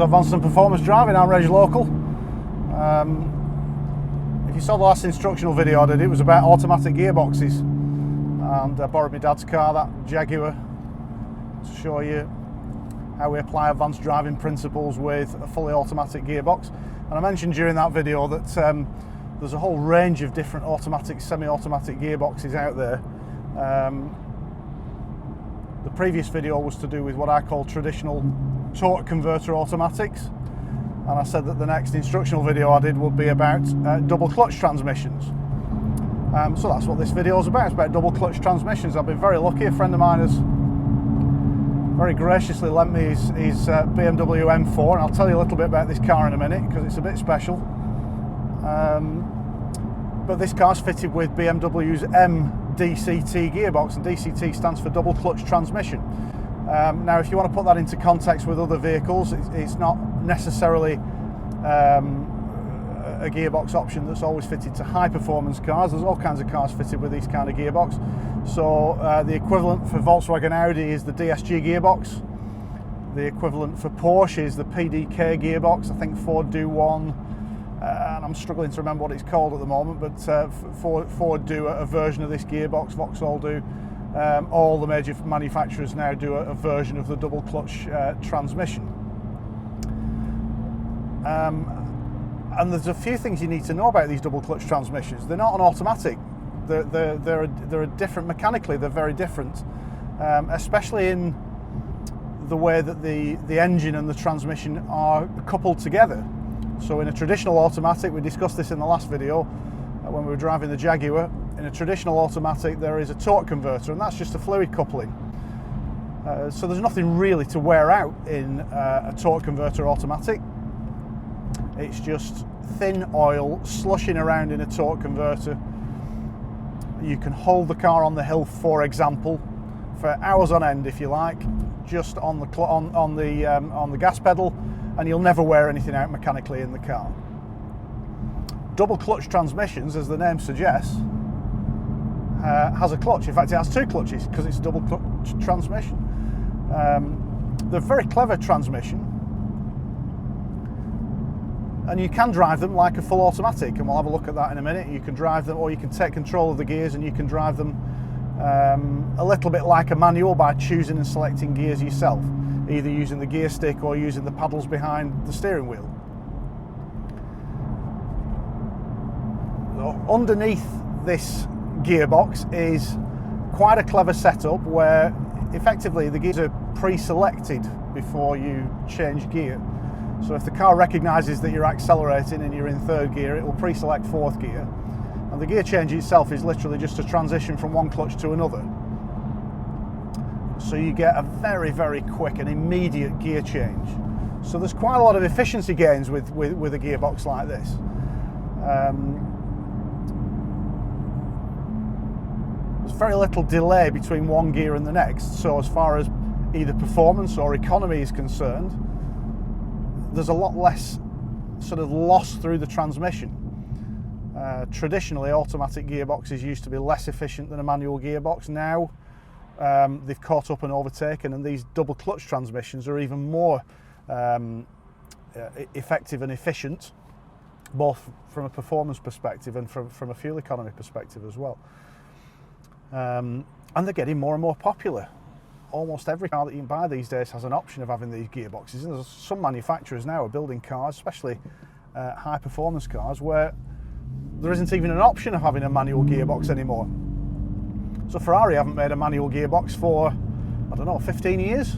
to Advanced and Performance Driving. I'm Reg Local. If you saw the last instructional video I did, it was about automatic gearboxes, and I borrowed my dad's car, that Jaguar, to show you how we apply advanced driving principles with a fully automatic gearbox. And I mentioned during that video that there's a whole range of different automatic, semi-automatic gearboxes out there. The previous video was to do with what I call traditional torque converter automatics, and I said that the next instructional video I did would be about double clutch transmissions. So that's what this video is about. It's about double clutch transmissions. I've been very lucky. A friend of mine has very graciously lent me his BMW M4, and I'll tell you a little bit about this car in a minute because it's a bit special. But this car's fitted with BMW's M-DCT gearbox, and DCT stands for double clutch transmission. Now, if you want to put that into context with other vehicles, it's not necessarily a gearbox option that's always fitted to high performance cars. There's all kinds of cars fitted with these kind of gearbox. So the equivalent for Volkswagen Audi is the DSG gearbox. The equivalent for Porsche is the PDK gearbox. I think Ford do one, and I'm struggling to remember what it's called at the moment, but Ford do a version of this gearbox, Vauxhall do. All the major manufacturers now do a version of the double clutch transmission. And there's a few things you need to know about these double clutch transmissions. They're not an automatic. They're different mechanically. They're very different, especially in the way that the engine and the transmission are coupled together. So in a traditional automatic, we discussed this in the last video when we were driving the Jaguar. In a traditional automatic, there is a torque converter, and that's just a fluid coupling. So there's nothing really to wear out in a torque converter automatic. It's just thin oil slushing around in a torque converter. You can hold the car on the hill, for example, for hours on end, if you like, just on the gas pedal, and you'll never wear anything out mechanically in the car. Double clutch transmissions, as the name suggests, has a clutch. In fact, it has two clutches because it's a double clutch transmission. They're very clever transmission, and you can drive them like a full automatic, and we'll have a look at that in a minute. You can drive them, or you can take control of the gears and you can drive them a little bit like a manual by choosing and selecting gears yourself, either using the gear stick or using the paddles behind the steering wheel. Underneath this gearbox is quite a clever setup where effectively the gears are pre-selected before you change gear. So if the car recognises that you're accelerating and you're in third gear, it will pre-select fourth gear, and the gear change itself is literally just a transition from one clutch to another. So you get a very, very quick and immediate gear change. So there's quite a lot of efficiency gains with a gearbox like this. There's very little delay between one gear and the next, so as far as either performance or economy is concerned, there's a lot less sort of loss through the transmission. Traditionally, automatic gearboxes used to be less efficient than a manual gearbox. Now they've caught up and overtaken, and these double clutch transmissions are even more effective and efficient, both from a performance perspective and from a fuel economy perspective as well. And they're getting more and more popular. Almost every car that you can buy these days has an option of having these gearboxes. And there's some manufacturers now are building cars, especially high performance cars, where there isn't even an option of having a manual gearbox anymore. So Ferrari haven't made a manual gearbox for, I don't know, 15 years.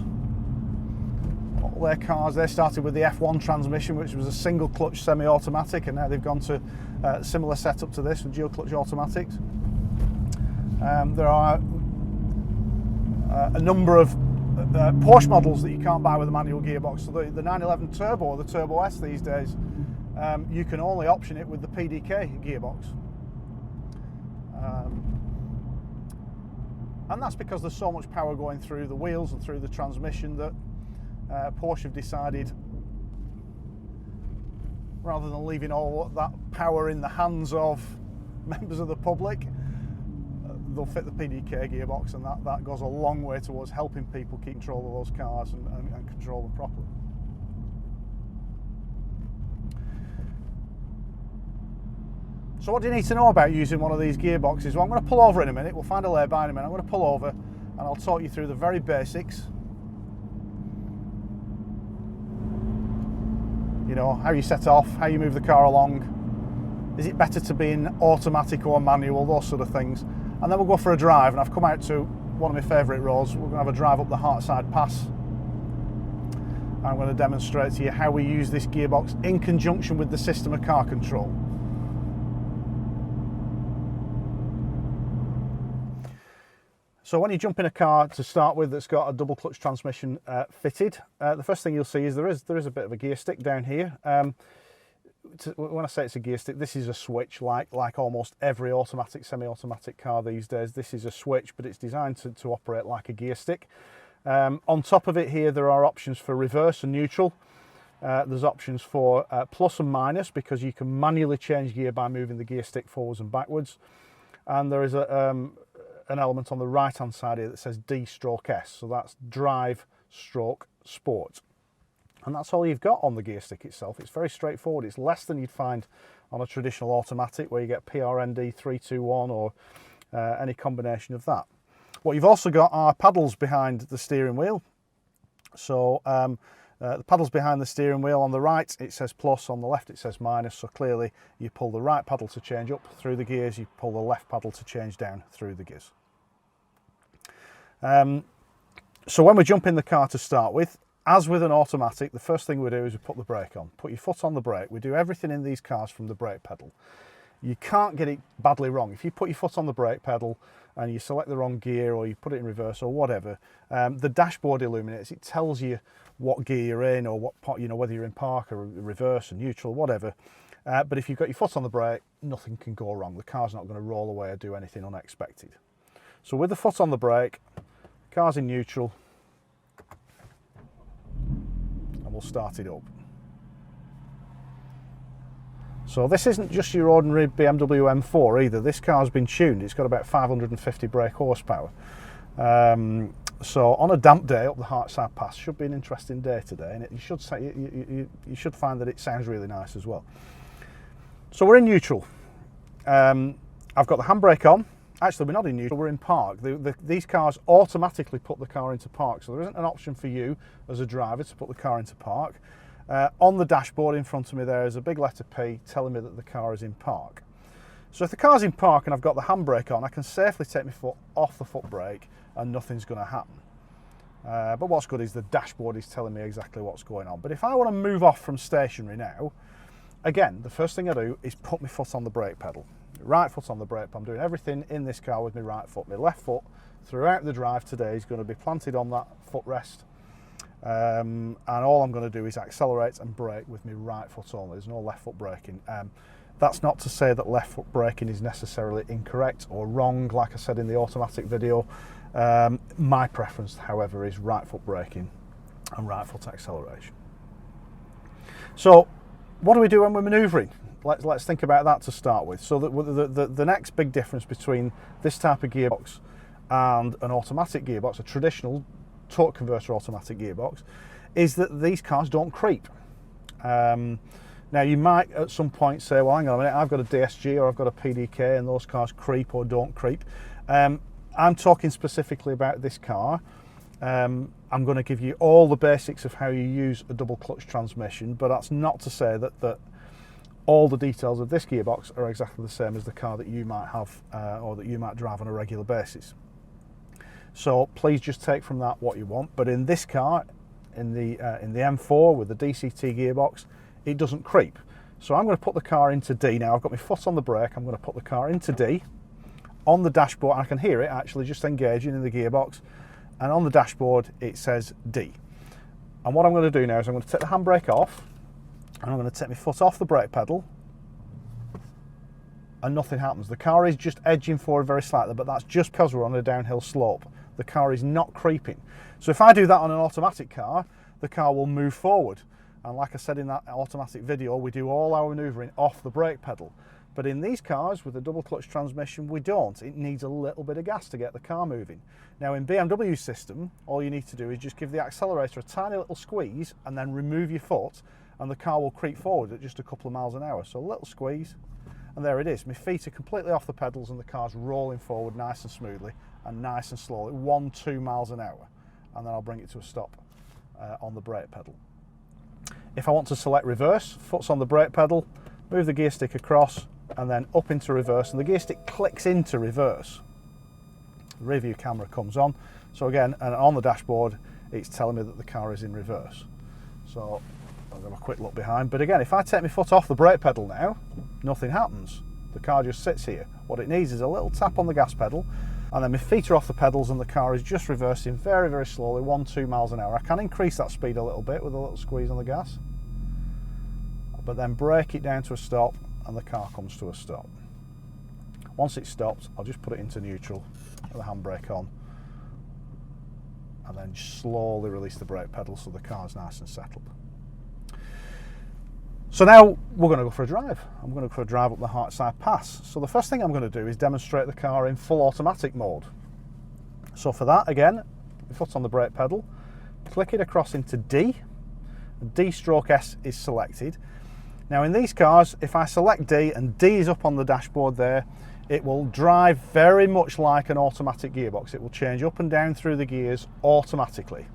All their cars, they started with the F1 transmission, which was a single clutch semi-automatic, and now they've gone to a similar setup to this with dual clutch automatics. There are a number of Porsche models that you can't buy with a manual gearbox. So the 911 Turbo or the Turbo S these days, you can only option it with the PDK gearbox. And that's because there's so much power going through the wheels and through the transmission that Porsche have decided, rather than leaving all that power in the hands of members of the public, they'll fit the PDK gearbox, and that goes a long way towards helping people keep control of those cars and control them properly. So what do you need to know about using one of these gearboxes? Well, I'm going to pull over in a minute, we'll find a lay-by in a minute. I'm going to pull over and I'll talk you through the very basics. You know, how you set off, how you move the car along. Is it better to be in automatic or manual, those sort of things. And then we'll go for a drive, and I've come out to one of my favourite roads. We're going to have a drive up the Hartside Pass. I'm going to demonstrate to you how we use this gearbox in conjunction with the system of car control. So when you jump in a car to start with that's got a double clutch transmission fitted, the first thing you'll see is there is a bit of a gear stick down here. When I say it's a gear stick, this is a switch like almost every automatic, semi-automatic car these days. This is a switch, but it's designed to operate like a gear stick. On top of it here, there are options for reverse and neutral. There's options for plus and minus, because you can manually change gear by moving the gear stick forwards and backwards. And there is an element on the right hand side here that says D/S, so that's drive stroke sport. And that's all you've got on the gear stick itself. It's very straightforward. It's less than you'd find on a traditional automatic where you get PRND 321 or any combination of that. What you've also got are paddles behind the steering wheel. So the paddles behind the steering wheel, on the right it says plus, on the left it says minus, so clearly you pull the right paddle to change up through the gears, you pull the left paddle to change down through the gears. So when we jump in the car to start with, as with an automatic, the first thing we do is we put the brake on. Put your foot on the brake. We do everything in these cars from the brake pedal. You can't get it badly wrong. If you put your foot on the brake pedal and you select the wrong gear, or you put it in reverse or whatever, the dashboard illuminates. It tells you what gear you're in, or what, you know, whether you're in park or reverse or neutral, whatever. But if you've got your foot on the brake, nothing can go wrong. The car's not going to roll away or do anything unexpected. So with the foot on the brake, the car's in neutral, and we'll start it up. So this isn't just your ordinary BMW M4 either. This car's been tuned. It's got about 550 brake horsepower. So on a damp day up the Hartside Pass, should be an interesting day today, and you should find that it sounds really nice as well. So we're in neutral. I've got the handbrake on. Actually, we're not in neutral, we're in park. These cars automatically put the car into park, so there isn't an option for you as a driver to put the car into park. On the dashboard in front of me there is a big letter P telling me that the car is in park. So if the car's in park and I've got the handbrake on, I can safely take my foot off the foot brake and nothing's going to happen. But what's good is the dashboard is telling me exactly what's going on. But if I want to move off from stationary now, again, the first thing I do is put my foot on the brake pedal. Right foot on the brake. I'm doing everything in this car with my right foot. My left foot throughout the drive today is going to be planted on that footrest. And all I'm going to do is accelerate and brake with my right foot only. There's no left foot braking. That's not to say that left foot braking is necessarily incorrect or wrong, like I said in the automatic video. My preference, however, is right foot braking and right foot acceleration. So what do we do when we're manoeuvring? Let's think about that to start with. So the next big difference between this type of gearbox and an automatic gearbox, a traditional torque converter automatic gearbox, is that these cars don't creep. Now you might at some point say, well, hang on a minute, I've got a DSG or I've got a PDK and those cars creep or don't creep. I'm talking specifically about this car. I'm going to give you all the basics of how you use a double clutch transmission, but that's not to say that all the details of this gearbox are exactly the same as the car that you might have or that you might drive on a regular basis. So please just take from that what you want. But in this car, in the M4 with the DCT gearbox, it doesn't creep. So I'm going to put the car into D now. I've got my foot on the brake. I'm going to put the car into D. On the dashboard, I can hear it actually just engaging in the gearbox. And on the dashboard, it says D. And what I'm going to do now is I'm going to take the handbrake off. And I'm going to take my foot off the brake pedal. And nothing happens. The car is just edging forward very slightly, but that's just because we're on a downhill slope. The car is not creeping. So if I do that on an automatic car, the car will move forward. And like I said in that automatic video, we do all our manoeuvring off the brake pedal. But in these cars with a double clutch transmission, we don't. It needs a little bit of gas to get the car moving. Now in BMW's system, all you need to do is just give the accelerator a tiny little squeeze and then remove your foot, and the car will creep forward at just a couple of miles an hour. So a little squeeze, And there it is. My feet are completely off the pedals and the car's rolling forward nice and smoothly and nice and slowly, 1-2 miles an hour. And then I'll bring it to a stop on the brake pedal. If I want to select reverse, foot's on the brake pedal, move the gear stick across and then up into reverse, and the gear stick clicks into reverse. The rear view camera comes on. So again, and on the dashboard, it's telling me that the car is in reverse. So I'll have a quick look behind. But again, if I take my foot off the brake pedal now, nothing happens. The car just sits here. What it needs is a little tap on the gas pedal, and then my feet are off the pedals and the car is just reversing very, very slowly, 1-2 miles an hour. I can increase that speed a little bit with a little squeeze on the gas, but then brake it down to a stop and the car comes to a stop. Once it's stopped, I'll just put it into neutral with the handbrake on, and then slowly release the brake pedal so the car's nice and settled. So now we're going to go for a drive. I'm going to go for a drive up the Hartside Pass. So the first thing I'm going to do is demonstrate the car in full automatic mode. So for that, again, my foot's on the brake pedal, click it across into D, and D/S is selected. Now in these cars, if I select D and D is up on the dashboard there, it will drive very much like an automatic gearbox. It will change up and down through the gears automatically,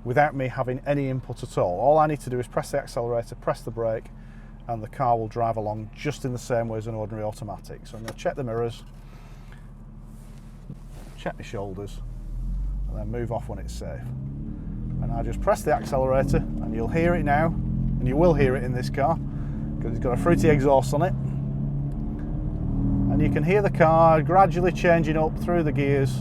without me having any input at all. All I need to do is press the accelerator, press the brake, and the car will drive along just in the same way as an ordinary automatic. So I'm going to check the mirrors, check my shoulders, and then move off when it's safe. And I just press the accelerator, and you'll hear it now, and you will hear it in this car, because it's got a fruity exhaust on it. And you can hear the car gradually changing up through the gears.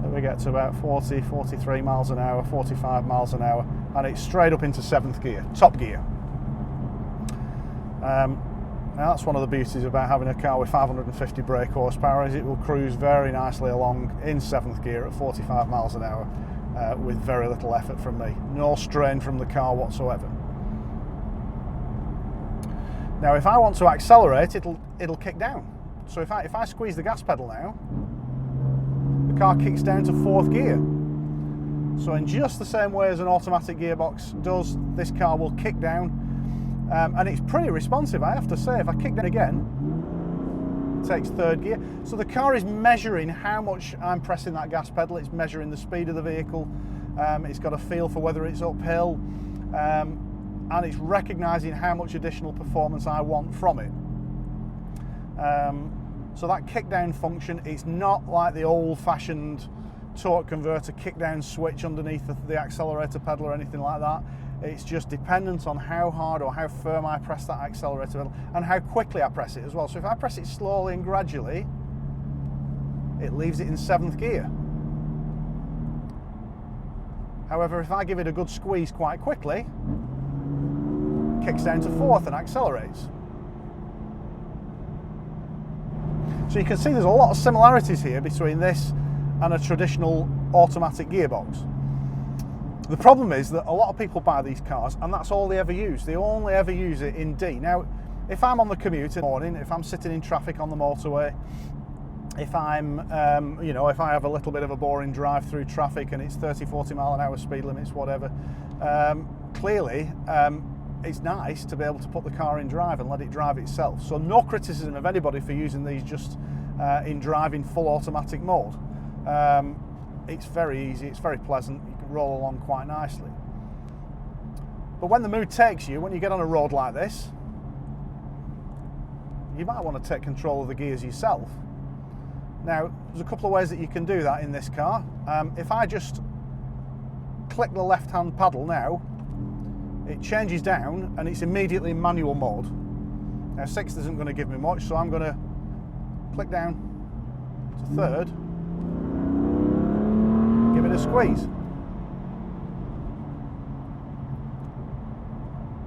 We get to about 40, 43 miles an hour, 45 miles an hour, and it's straight up into 7th gear, top gear. Now that's one of the beauties about having a car with 550 brake horsepower, is it will cruise very nicely along in 7th gear at 45 miles an hour with very little effort from me. No strain from the car whatsoever. Now if I want to accelerate, it'll kick down. So if I squeeze the gas pedal now, the car kicks down to 4th gear. So in just the same way as an automatic gearbox does, this car will kick down, and it's pretty responsive, I have to say. If I kick down again, it takes 3rd gear. So the car is measuring how much I'm pressing that gas pedal, it's measuring the speed of the vehicle, it's got a feel for whether it's uphill, and it's recognising how much additional performance I want from it. So that kickdown function, it's not like the old-fashioned torque converter kickdown switch underneath the accelerator pedal or anything like that. It's just dependent on how hard or how firm I press that accelerator pedal and how quickly I press it as well. So if I press it slowly and gradually, it leaves it in 7th gear. However, if I give it a good squeeze quite quickly, it kicks down to 4th and accelerates. So you can see there's a lot of similarities here between this and a traditional automatic gearbox. The problem is that a lot of people buy these cars and that's all they ever use. They only ever use it in D. Now, if I'm on the commute in the morning, if I'm sitting in traffic on the motorway, if I'm, if I have a little bit of a boring drive through traffic and it's 30, 40 mile an hour speed limits, whatever, clearly, it's nice to be able to put the car in drive and let it drive itself. So no criticism of anybody for using these just in driving full automatic mode. It's very easy, it's very pleasant, you can roll along quite nicely. But when the mood takes you, when you get on a road like this, you might want to take control of the gears yourself. Now, there's a couple of ways that you can do that in this car. If I just click the left-hand paddle now, it changes down and it's immediately in manual mode. Now 6th isn't going to give me much, so I'm going to click down to 3rd, give it a squeeze.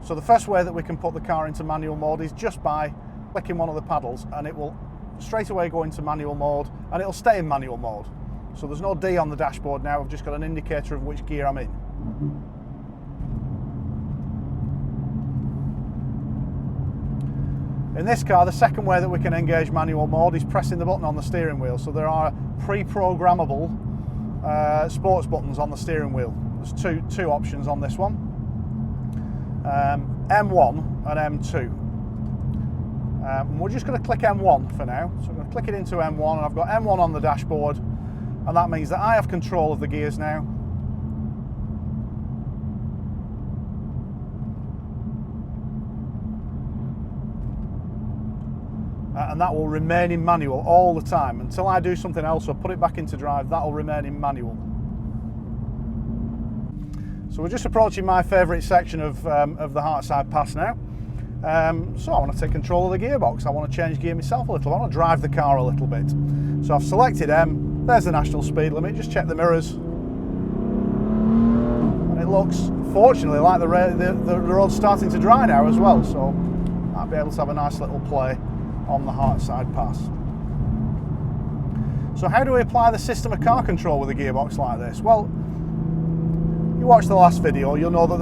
So the first way that we can put the car into manual mode is just by clicking one of the paddles, and it will straight away go into manual mode and it'll stay in manual mode. So there's no D on the dashboard now, I've just got an indicator of which gear I'm in. In this car, the second way that we can engage manual mode is pressing the button on the steering wheel. So there are pre-programmable sports buttons on the steering wheel. There's two options on this one. M1 and M2. And we're just going to click M1 for now. So I'm going to click it into M1, and I've got M1 on the dashboard, and that means that I have control of the gears now. And that will remain in manual all the time. Until I do something else or put it back into drive, that will remain in manual. So we're just approaching my favourite section of the Hartside Pass now. So I want to take control of the gearbox. I want to change gear myself a little. I want to drive the car a little bit. So I've selected M. There's the national speed limit. Just check the mirrors. And it looks, fortunately, like the road's starting to dry now as well. So I'll be able to have a nice little play on the Hartside Pass. So how do we apply the system of car control with a gearbox like this? Well, you watch the last video, you'll know that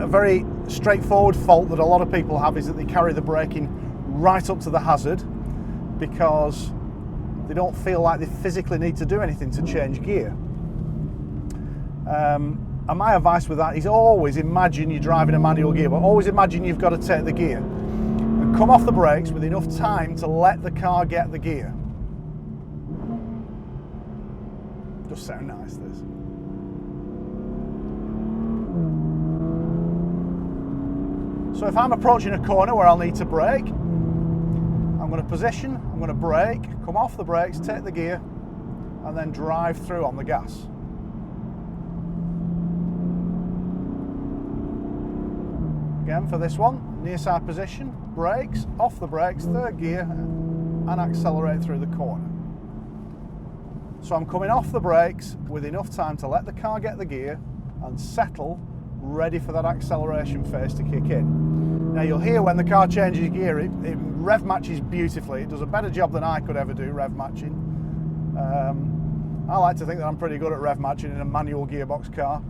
a very straightforward fault that a lot of people have is that they carry the braking right up to the hazard because they don't feel like they physically need to do anything to change gear. And my advice with that is always imagine you're driving a manual gear, but always imagine you've got to take the gear and come off the brakes with enough time to let the car get the gear. Does sound nice, this. So if I'm approaching a corner where I'll need to brake, I'm going to position, I'm going to brake, come off the brakes, take the gear, and then drive through on the gas. Again, for this one, near side position, brakes, off the brakes, third gear, and accelerate through the corner. So I'm coming off the brakes with enough time to let the car get the gear and settle, ready for that acceleration phase to kick in. Now you'll hear when the car changes gear, it rev matches beautifully. It does a better job than I could ever do rev matching. I like to think that I'm pretty good at rev matching in a manual gearbox car,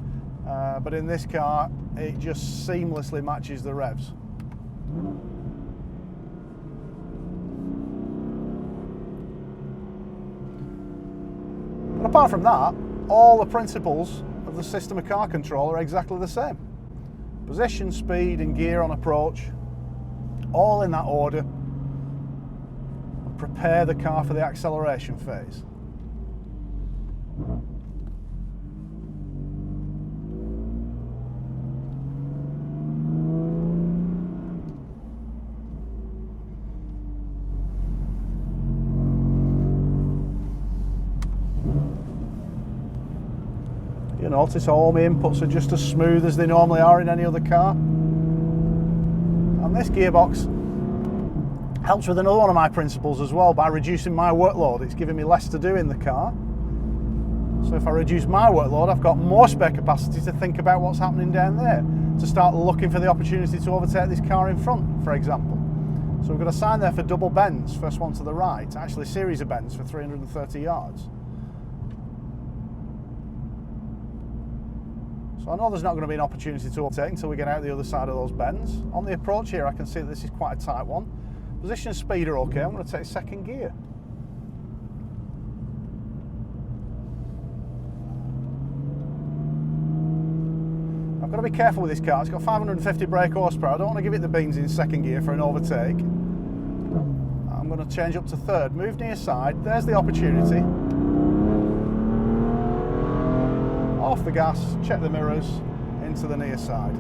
but in this car it just seamlessly matches the revs. But apart from that, all the principles of the system of car control are exactly the same. Position, speed and gear on approach, all in that order. Prepare the car for the acceleration phase. You notice all my inputs are just as smooth as they normally are in any other car. And this gearbox helps with another one of my principles as well, by reducing my workload. It's giving me less to do in the car. So if I reduce my workload, I've got more spare capacity to think about what's happening down there, to start looking for the opportunity to overtake this car in front, for example. So we've got a sign there for double bends, first one to the right, actually a series of bends for 330 yards. So I know there's not going to be an opportunity to overtake until we get out the other side of those bends. On the approach here I can see that this is quite a tight one. Position and speed are okay. I'm going to take second gear. I've got to be careful with this car. It's got 550 brake horsepower. I don't want to give it the beans in second gear for an overtake. I'm going to change up to third. Move near side. There's the opportunity. Off the gas, check the mirrors, into the near side.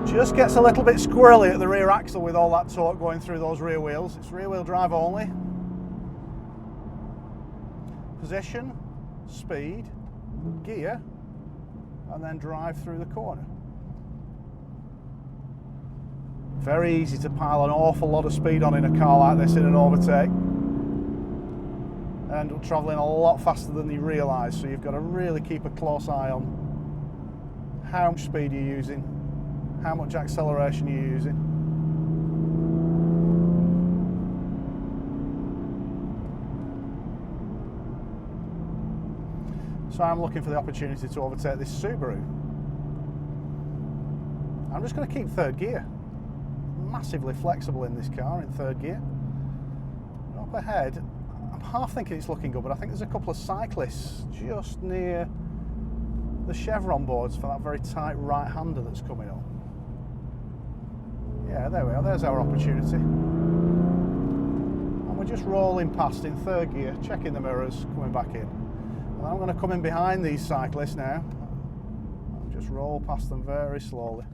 Just gets a little bit squirrely at the rear axle with all that torque going through those rear wheels. It's rear wheel drive only. Position, speed, gear, and then drive through the corner. Very easy to pile an awful lot of speed on in a car like this in an overtake. And end up travelling a lot faster than you realise, so you've got to really keep a close eye on how much speed you're using, how much acceleration you're using. So I'm looking for the opportunity to overtake this Subaru. I'm just going to keep third gear. Massively flexible in this car in third gear. And up ahead, I'm half thinking it's looking good, but I think there's a couple of cyclists just near the chevron boards for that very tight right-hander that's coming up. Yeah, there we are, there's our opportunity. And we're just rolling past in third gear, checking the mirrors, coming back in. And I'm going to come in behind these cyclists now. I'll just roll past them very slowly.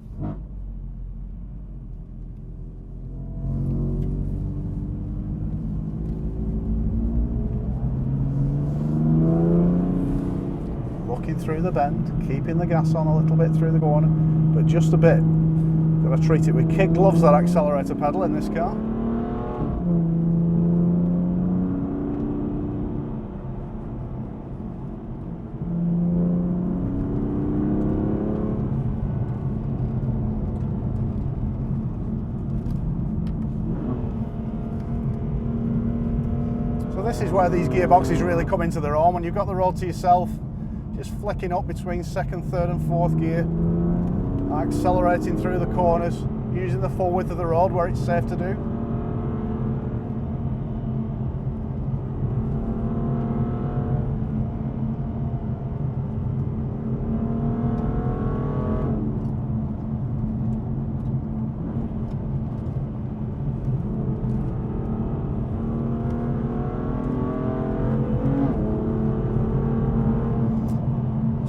Looking through the bend, keeping the gas on a little bit through the corner, but just a bit. Got to treat it with kid gloves, that accelerator pedal in this car. So this is where these gearboxes really come into their own. When you've got the road to yourself, just flicking up between second, third and fourth gear, accelerating through the corners, using the full width of the road where it's safe to do.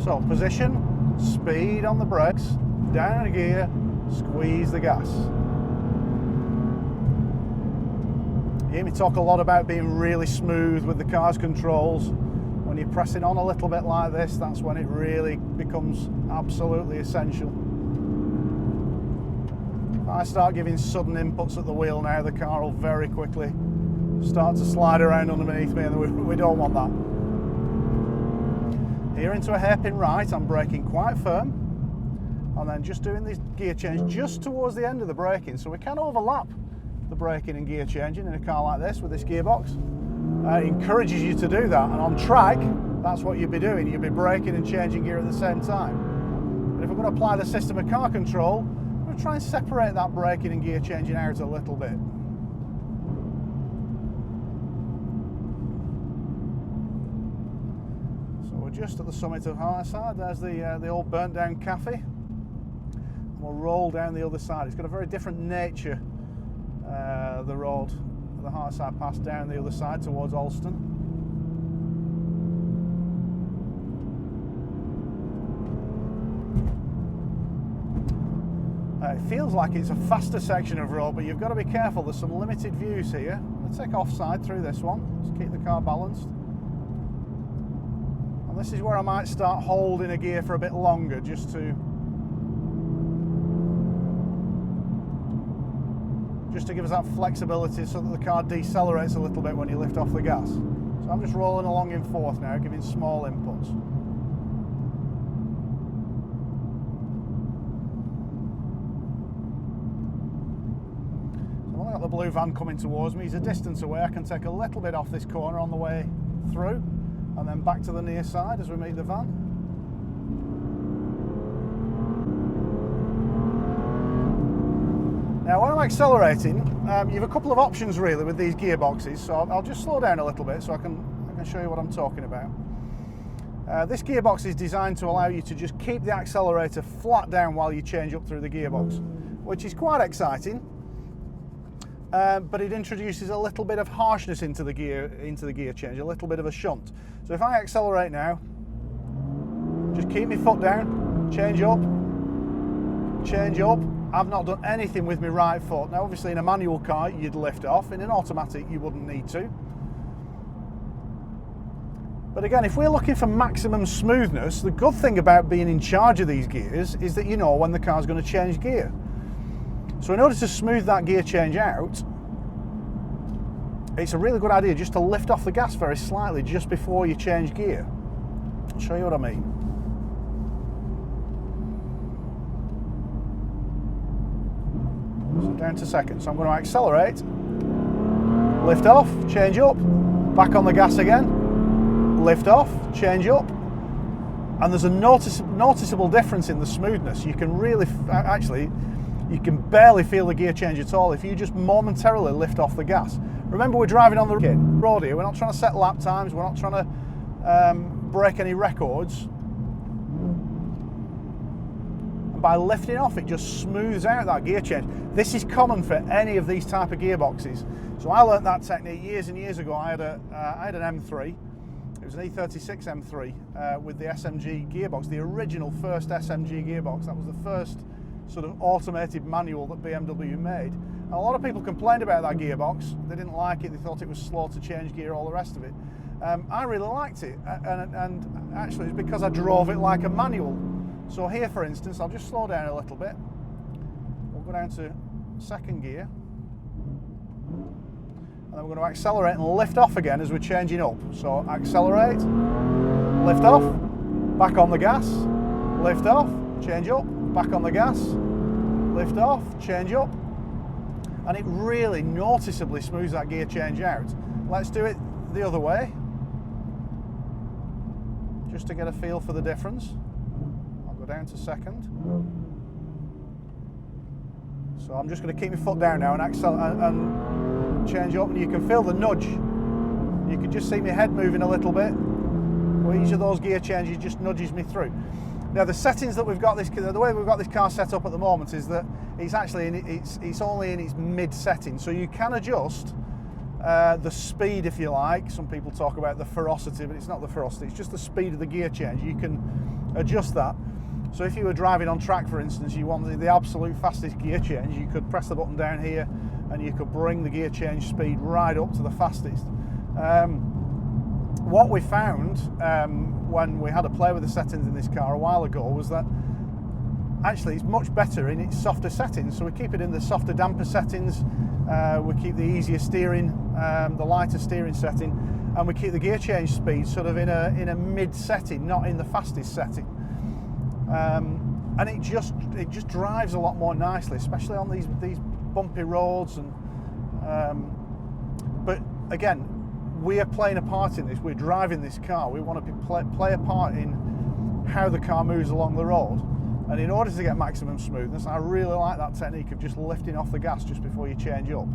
So position, speed on the brakes, down a gear, squeeze the gas. You hear me talk a lot about being really smooth with the car's controls. When you're pressing on a little bit like this, that's when it really becomes absolutely essential. If I start giving sudden inputs at the wheel now, the car will very quickly start to slide around underneath me, and we don't want that. Here into a hairpin right, I'm braking quite firm, and then just doing this gear change just towards the end of the braking, so we can overlap the braking and gear changing in a car like this with this gearbox. It encourages you to do that, and on track, that's what you'd be doing. You'd be braking and changing gear at the same time. But if we're going to apply the system of car control, we're going to try and separate that braking and gear changing out a little bit. Just at the summit of Highside, there's the old burnt down cafe, and we'll roll down the other side. It's got a very different nature, the road, the Highside Pass down the other side towards Alston. It feels like it's a faster section of road, but you've got to be careful, there's some limited views here. I'm going to take offside through this one, just keep the car balanced. This is where I might start holding a gear for a bit longer, just to give us that flexibility so that the car decelerates a little bit when you lift off the gas. So I'm just rolling along in fourth now, giving small inputs. So I've got the blue van coming towards me. He's a distance away. I can take a little bit off this corner on the way through, and then back to the near side as we meet the van. Now when I'm accelerating, you have a couple of options really with these gearboxes, so I'll just slow down a little bit so I can show you what I'm talking about. This gearbox is designed to allow you to just keep the accelerator flat down while you change up through the gearbox, which is quite exciting. But it introduces a little bit of harshness into the gear change, a little bit of a shunt. So if I accelerate now, just keep my foot down, change up. I've not done anything with my right foot. Now obviously in a manual car you'd lift off, in an automatic you wouldn't need to. But again, if we're looking for maximum smoothness, the good thing about being in charge of these gears is that you know when the car's going to change gear. So in order to smooth that gear change out, it's a really good idea just to lift off the gas very slightly just before you change gear. I'll show you what I mean. So down to second. So I'm going to accelerate, lift off, change up, back on the gas again, lift off, change up. And there's a noticeable difference in the smoothness. You can really, you can barely feel the gear change at all if you just momentarily lift off the gas. Remember, we're driving on the road here. We're not trying to set lap times. We're not trying to break any records. and by lifting off it just smooths out that gear change. This is common for any of these type of gearboxes. So I learnt that technique years and years ago. I had an M3. It was an E36 M3 with the SMG gearbox, the original first SMG gearbox. That was the first sort of automated manual that BMW made. And a lot of people complained about that gearbox. They didn't like it, they thought it was slow to change gear, all the rest of it. I really liked it, and actually it's because I drove it like a manual. So here, for instance, I'll just slow down a little bit. We'll go down to second gear. And then we're going to accelerate and lift off again as we're changing up. So accelerate, lift off, back on the gas, lift off, change up, back on the gas, lift off, change up. And it really noticeably smooths that gear change out. Let's do it the other way, just to get a feel for the difference. I'll go down to second. So I'm just going to keep my foot down now and accelerate and change up, and you can feel the nudge. You can just see my head moving a little bit. Well, each of those gear changes just nudges me through. Now the settings that we've got the way we've got this car set up at the moment is that it's actually it's only in its mid setting, so you can adjust the speed if you like. Some people talk about the ferocity, but it's not the ferocity, it's just the speed of the gear change. You can adjust that. So if you were driving on track, for instance, you wanted the absolute fastest gear change, you could press the button down here and you could bring the gear change speed right up to the fastest. What we found when we had a play with the settings in this car a while ago was that actually it's much better in its softer settings. So we keep it in the softer damper settings, we keep the easier steering, the lighter steering setting, and we keep the gear change speed sort of in a mid setting, not in the fastest setting. And it just drives a lot more nicely, especially on these bumpy roads. And but again, we are playing a part in this. We're driving this car. We want to play a part in how the car moves along the road. And in order to get maximum smoothness, I really like that technique of just lifting off the gas just before you change up.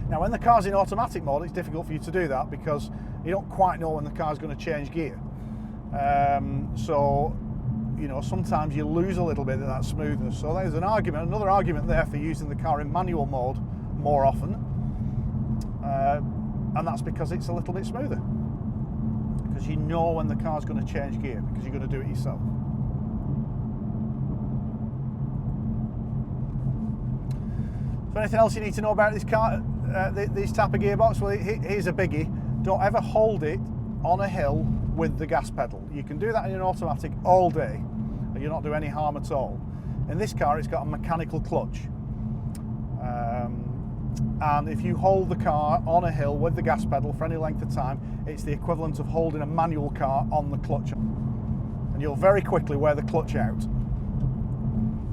Now, when the car's in automatic mode, it's difficult for you to do that because you don't quite know when the car's going to change gear. So, you know, sometimes you lose a little bit of that smoothness. So there's another argument there for using the car in manual mode more often. And that's because it's a little bit smoother. Because you know when the car's going to change gear, because you're going to do it yourself. So anything else you need to know about this car, this type of gearbox? Well, here's a biggie. Don't ever hold it on a hill with the gas pedal. You can do that in an automatic all day and you'll not do any harm at all. In this car, it's got a mechanical clutch. And if you hold the car on a hill with the gas pedal for any length of time, it's the equivalent of holding a manual car on the clutch. And you'll very quickly wear the clutch out.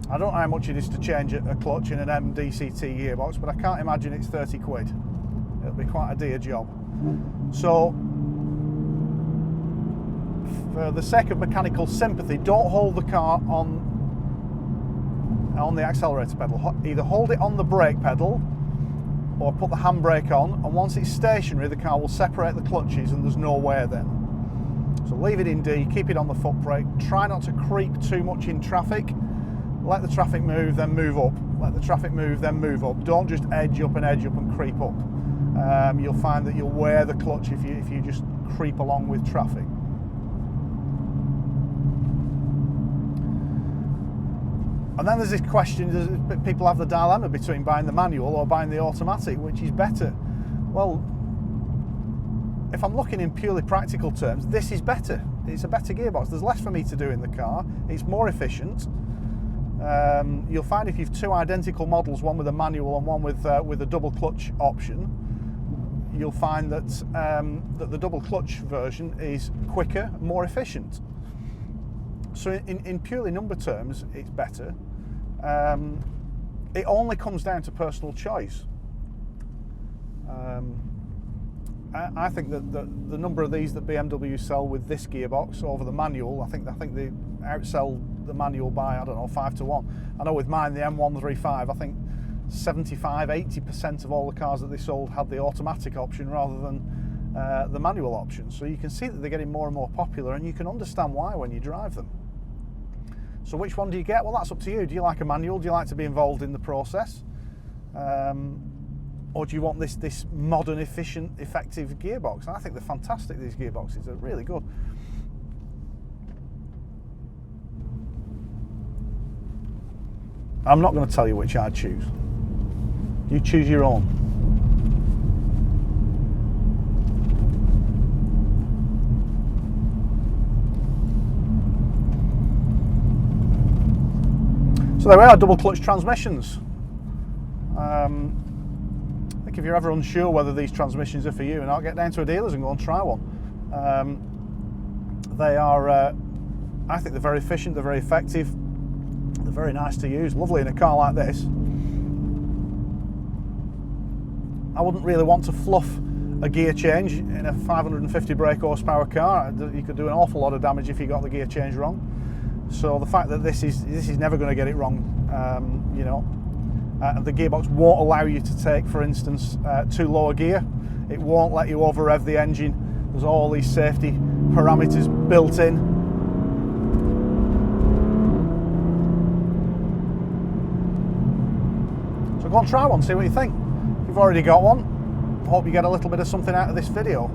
I don't know how much it is to change a clutch in an M-DCT gearbox, but I can't imagine it's 30 quid. It'll be quite a dear job. So, for the sake of mechanical sympathy, don't hold the car on the accelerator pedal. Either hold it on the brake pedal or put the handbrake on, and once it's stationary, the car will separate the clutches and there's no wear then. So leave it in D, keep it on the foot brake, try not to creep too much in traffic. Let the traffic move, then move up. Let the traffic move, then move up. Don't just edge up and creep up. You'll find that you'll wear the clutch if you just creep along with traffic. And then there's this question, people have the dilemma between buying the manual or buying the automatic, which is better? Well, if I'm looking in purely practical terms, this is better. It's a better gearbox. There's less for me to do in the car. It's more efficient. You'll find if you've two identical models, one with a manual and one with a double clutch option, you'll find that that the double clutch version is quicker, more efficient. So in purely number terms, it's better. It only comes down to personal choice. I think that the number of these that BMW sell with this gearbox over the manual, I think they outsell the manual by, I don't know, 5 to 1. I know with mine, the M135, I think 75–80% of all the cars that they sold had the automatic option rather than the manual option. So you can see that they're getting more and more popular, and you can understand why when you drive them. So which one do you get? Well, that's up to you. Do you like a manual? Do you like to be involved in the process? Or do you want this modern, efficient, effective gearbox? And I think they're fantastic, these gearboxes. They're really good. I'm not going to tell you which I'd choose. You choose your own. So there we are, double clutch transmissions. I think if you're ever unsure whether these transmissions are for you, and I'll get down to a dealer's and go and try one. They are, I think they're very efficient, they're very effective, they're very nice to use, lovely in a car like this. I wouldn't really want to fluff a gear change in a 550 brake horsepower car. You could do an awful lot of damage if you got the gear change wrong. So the fact that this is never going to get it wrong, you know, the gearbox won't allow you to take, for instance, too low a gear. It won't let you over rev the engine. There's all these safety parameters built in. So go and try one, see what you think. If you've already got one, I hope you get a little bit of something out of this video.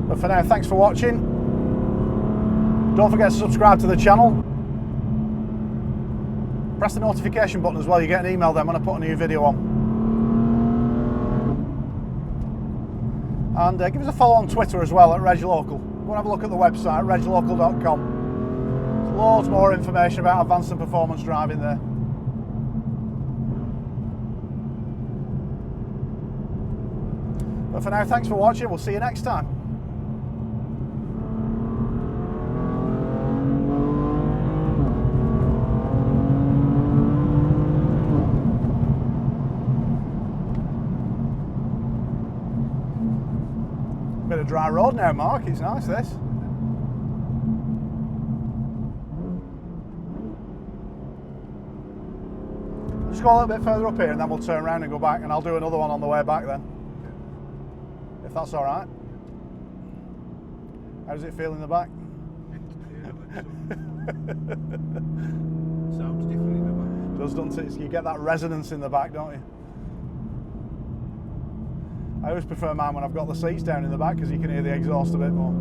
But for now, thanks for watching. Don't forget to subscribe to the channel. Press the notification button as well, you get an email then when I put a new video on. And give us a follow on Twitter as well at RegLocal. Go and have a look at the website, reglocal.com. There's loads more information about advanced and performance driving there. But for now, thanks for watching. We'll see you next time. Bit of dry road now, Mark. It's nice, this. Just go a little bit further up here and then we'll turn around and go back, and I'll do another one on the way back then. If that's all right. How does it feel in the back? Sounds different in the back. Does, doesn't it? You get that resonance in the back, don't you? I always prefer mine when I've got the seats down in the back because you can hear the exhaust a bit more.